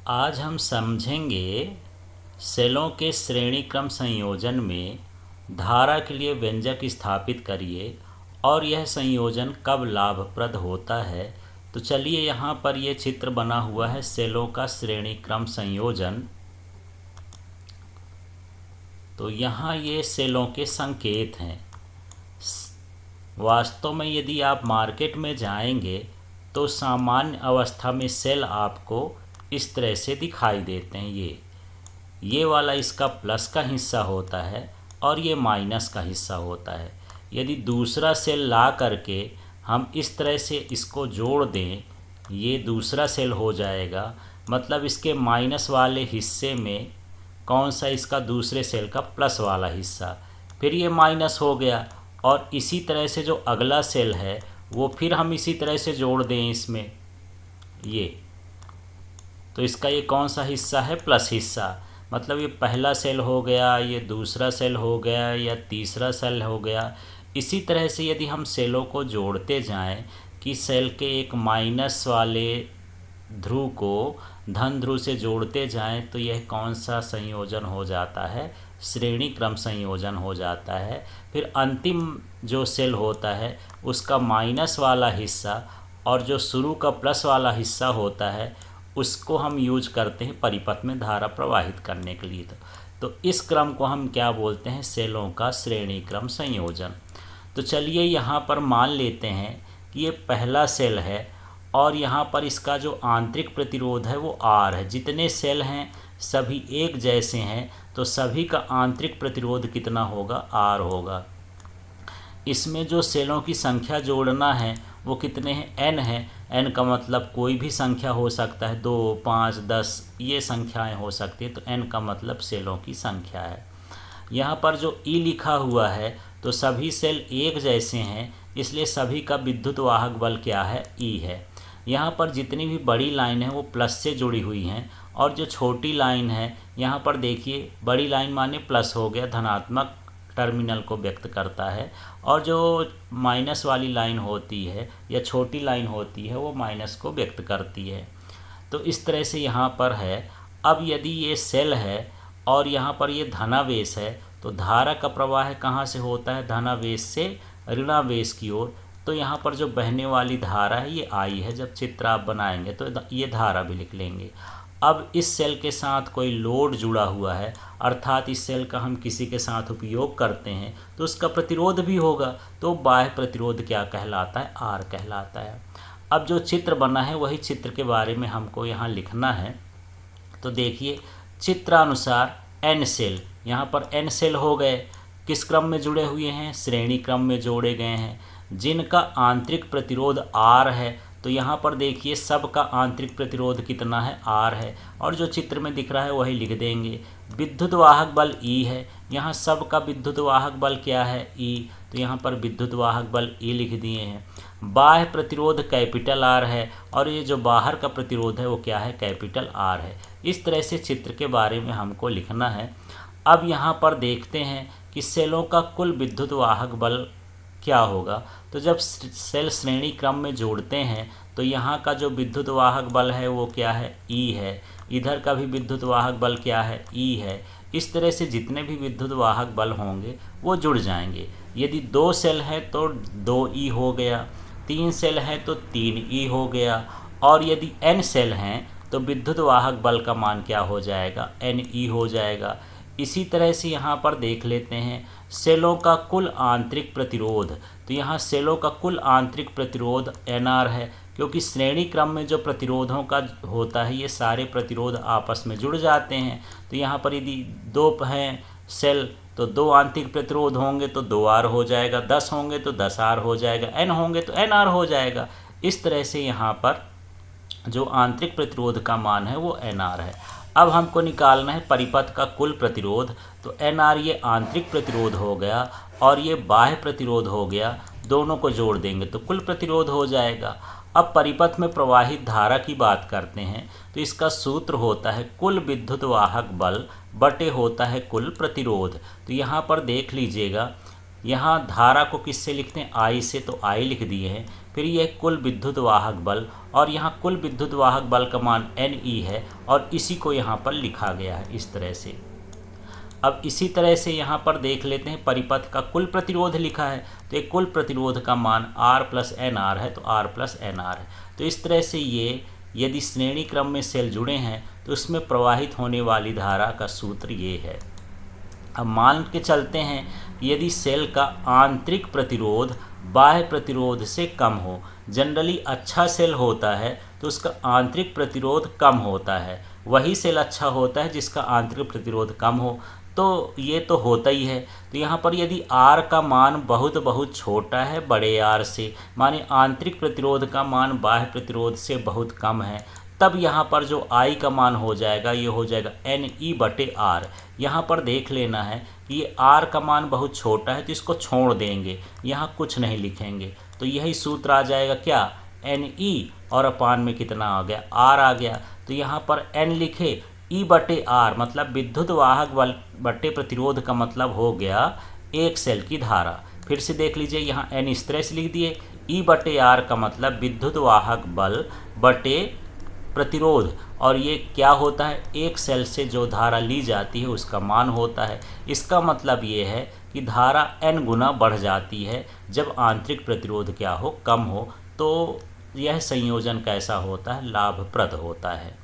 आज हम समझेंगे सेलों के श्रेणी क्रम संयोजन में धारा के लिए व्यंजक स्थापित करिए और यह संयोजन कब लाभप्रद होता है। तो चलिए यहाँ पर ये चित्र बना हुआ है सेलों का श्रेणी क्रम संयोजन। तो यहाँ ये सेलों के संकेत हैं। वास्तव में यदि आप मार्केट में जाएंगे तो सामान्य अवस्था में सेल आपको इस तरह से दिखाई देते हैं। ये वाला इसका प्लस का हिस्सा होता है और ये माइनस का हिस्सा होता है। यदि दूसरा सेल ला करके हम इस तरह से इसको जोड़ दें, ये दूसरा सेल हो जाएगा। मतलब इसके माइनस वाले हिस्से में कौन सा, इसका दूसरे सेल का प्लस वाला हिस्सा, फिर ये माइनस हो गया। और इसी तरह से जो अगला सेल है वो फिर हम इसी तरह से जोड़ दें इसमें ये, तो इसका ये कौन सा हिस्सा है, प्लस हिस्सा। मतलब ये पहला सेल हो गया, ये दूसरा सेल हो गया, या तीसरा सेल हो गया। इसी तरह से यदि हम सेलों को जोड़ते जाएं कि सेल के एक माइनस वाले ध्रुव को धन ध्रुव से जोड़ते जाएं, तो यह कौन सा संयोजन हो जाता है, श्रेणी क्रम संयोजन हो जाता है। फिर अंतिम जो सेल होता है उसका माइनस वाला हिस्सा और जो शुरू का प्लस वाला हिस्सा होता है उसको हम यूज करते हैं परिपथ में धारा प्रवाहित करने के लिए। तो इस क्रम को हम क्या बोलते हैं, सेलों का श्रेणी क्रम संयोजन। तो चलिए यहाँ पर मान लेते हैं कि ये पहला सेल है और यहाँ पर इसका जो आंतरिक प्रतिरोध है वो R है। जितने सेल हैं सभी एक जैसे हैं तो सभी का आंतरिक प्रतिरोध कितना होगा, R होगा। इसमें जो सेलों की संख्या जोड़ना है वो कितने हैं, n है। n का मतलब कोई भी संख्या हो सकता है, 2, 5, 10 ये संख्याएं हो सकती है। तो n का मतलब सेलों की संख्या है। यहाँ पर जो E लिखा हुआ है तो सभी सेल एक जैसे हैं, इसलिए सभी का विद्युत वाहक बल क्या है, E है। यहाँ पर जितनी भी बड़ी लाइन है वो प्लस से जुड़ी हुई हैं और जो छोटी लाइन है यहाँ पर देखिए, बड़ी लाइन माने प्लस हो गया, धनात्मक टर्मिनल को व्यक्त करता है, और जो माइनस वाली लाइन होती है या छोटी लाइन होती है वो माइनस को व्यक्त करती है। तो इस तरह से यहाँ पर है। अब यदि ये सेल है और यहाँ पर ये धनावेश है तो धारा का प्रवाह कहाँ से होता है, धनावेश से ऋणावेश की ओर। तो यहाँ पर जो बहने वाली धारा है ये I है। जब चित्र आप बनाएंगे तो ये धारा भी लिख लेंगे। अब इस सेल के साथ कोई लोड जुड़ा हुआ है, अर्थात इस सेल का हम किसी के साथ उपयोग करते हैं तो उसका प्रतिरोध भी होगा। तो बाह्य प्रतिरोध क्या कहलाता है, R कहलाता है। अब जो चित्र बना है वही चित्र के बारे में हमको यहाँ लिखना है। तो देखिए चित्रानुसार N सेल, यहाँ पर N सेल हो गए, किस क्रम में जुड़े हुए हैं, श्रेणी क्रम में जोड़े गए हैं, जिनका आंतरिक प्रतिरोध R है। तो यहाँ पर देखिए सबका आंतरिक प्रतिरोध कितना है, R है, और जो चित्र में दिख रहा है वही लिख देंगे। विद्युत वाहक बल E है, यहाँ सबका विद्युत वाहक बल क्या है, E। तो यहाँ पर विद्युत वाहक बल E लिख दिए हैं। बाह्य प्रतिरोध कैपिटल R है और ये जो बाहर का प्रतिरोध है वो क्या है, कैपिटल R है। इस तरह से चित्र के बारे में हमको लिखना है। अब यहाँ पर देखते हैं कि सेलों का कुल विद्युत वाहक बल क्या होगा। तो जब सेल श्रेणी क्रम में जोड़ते हैं तो यहाँ का जो विद्युत वाहक बल है वो क्या है, E है। इधर का भी विद्युत वाहक बल क्या है, E है। इस तरह से जितने भी विद्युत वाहक बल होंगे वो जुड़ जाएंगे। यदि 2 सेल हैं तो 2E हो गया, 3 सेल हैं तो 3E हो गया, और यदि n सेल हैं तो विद्युत वाहक बल का मान क्या हो जाएगा, Ne हो जाएगा। इसी तरह से यहाँ पर देख लेते हैं सेलों का कुल आंतरिक प्रतिरोध। तो यहाँ सेलों का कुल आंतरिक प्रतिरोध Nr है, क्योंकि श्रेणी क्रम में जो प्रतिरोधों का होता है ये सारे प्रतिरोध आपस में जुड़ जाते हैं। तो यहाँ पर यदि 2 हैं सेल तो 2 आंतरिक प्रतिरोध होंगे तो 2R हो जाएगा, 10 होंगे तो 10R हो जाएगा, N होंगे तो NR हो जाएगा। इस तरह से यहाँ पर जो आंतरिक प्रतिरोध का मान है वो NR है। अब हमको निकालना है परिपथ का कुल प्रतिरोध। तो NR ये आंतरिक प्रतिरोध हो गया और ये बाह्य प्रतिरोध हो गया, दोनों को जोड़ देंगे तो कुल प्रतिरोध हो जाएगा। अब परिपथ में प्रवाहित धारा की बात करते हैं तो इसका सूत्र होता है कुल विद्युत वाहक बल बटे होता है कुल प्रतिरोध। तो यहाँ पर देख लीजिएगा, यहाँ धारा को किससे लिखते हैं, I से, तो I लिख दिए हैं। फिर ये कुल विद्युत वाहक बल, और यहाँ कुल विद्युत वाहक बल का मान NE है और इसी को यहाँ पर लिखा गया है इस तरह से। अब इसी तरह से यहाँ पर देख लेते हैं परिपथ का कुल प्रतिरोध लिखा है, तो एक कुल प्रतिरोध का मान R प्लस NR है, तो R प्लस NR है। तो इस तरह से ये यदि श्रेणी क्रम में सेल जुड़े हैं तो उसमें प्रवाहित होने वाली धारा का सूत्र ये है। अब मान के चलते हैं यदि सेल का आंतरिक प्रतिरोध बाह्य प्रतिरोध से कम हो, जनरली अच्छा सेल होता है तो उसका आंतरिक प्रतिरोध कम होता है, वही सेल अच्छा होता है जिसका आंतरिक प्रतिरोध कम हो, तो ये तो होता ही है। तो यहाँ पर यदि R का मान बहुत बहुत छोटा है बड़े R से, माने आंतरिक प्रतिरोध का मान बाह्य प्रतिरोध से बहुत कम है, तब यहाँ पर जो I का मान हो जाएगा ये हो जाएगा NE/R। यहाँ पर देख लेना है कि ये R का मान बहुत छोटा है तो इसको छोड़ देंगे, यहाँ कुछ नहीं लिखेंगे, तो यही सूत्र आ जाएगा क्या, NE और अपान में कितना आ गया, R आ गया। तो यहाँ पर N लिखे, E/R मतलब विद्युत वाहक बल बटे प्रतिरोध का मतलब हो गया एक सेल की धारा। फिर से देख लीजिए, यहाँ N इस तरह से लिख दिए, E/R का मतलब विद्युत वाहक बल बटे प्रतिरोध, और ये क्या होता है, एक सेल से जो धारा ली जाती है उसका मान होता है। इसका मतलब ये है कि धारा N गुना बढ़ जाती है जब आंतरिक प्रतिरोध क्या हो, कम हो। तो यह संयोजन कैसा होता है, लाभप्रद होता है।